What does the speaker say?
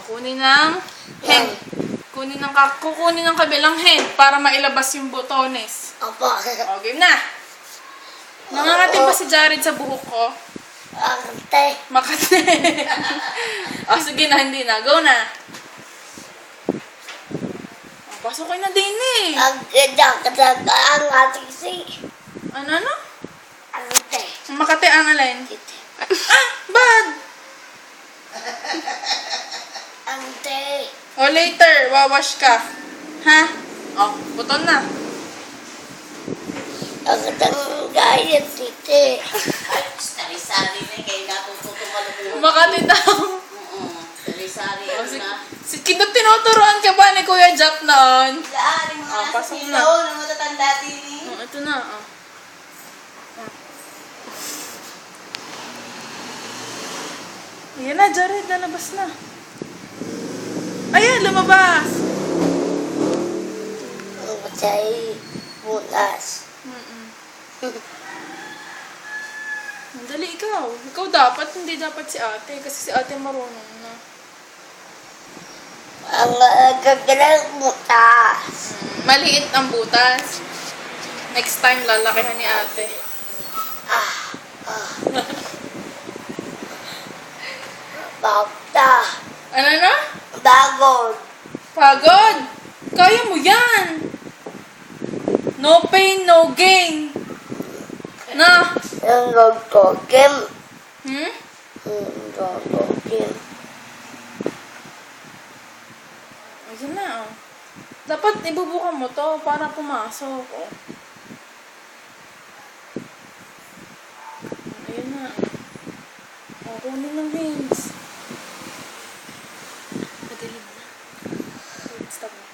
Kunin ng hen. Kukunin ng kabilang hen para mailabas yung botones. Opo. O, game na. Nangangating pa si Jared sa buhok ko. Ante. Makati. O, sige na, hindi na. Go na. O, pasok kayo na din eh. Ang ganda ang ating si. Ano? Ante. Makati ang alin? Bad! Ante. O, later, wawash ka. Ha? O, buton na. Ang gandang gaya titi. Ay, sari-sari na kayo natututumalong. Makati daw. Sari-sari O, na. tinuturuan ka ba ni Kuya Jap noon? Saan yung mga nasa pasok na. silaw na matatanda din eh. O, ito na. O. Ayan na, Jared. Lalabas na. Ayan, lumabas. Ang matay bulas. Dali, ikaw. Ikaw dapat, hindi dapat si ate. Kasi si ate marunong na. Ang gagalang butas. Maliit ang butas. Next time, lalakihan ni ate. Bapta. Ano na? Bagod. Pagod! Kaya mo yan! No pain, no gain. Na? Ang gagogim. Hmm? Ang gagogim. Ayun na, oh. Dapat ibubukan mo to para pumasok, oh. Ayun na. Oh, kunin ng beans. Madali mo na. Wait, stop na.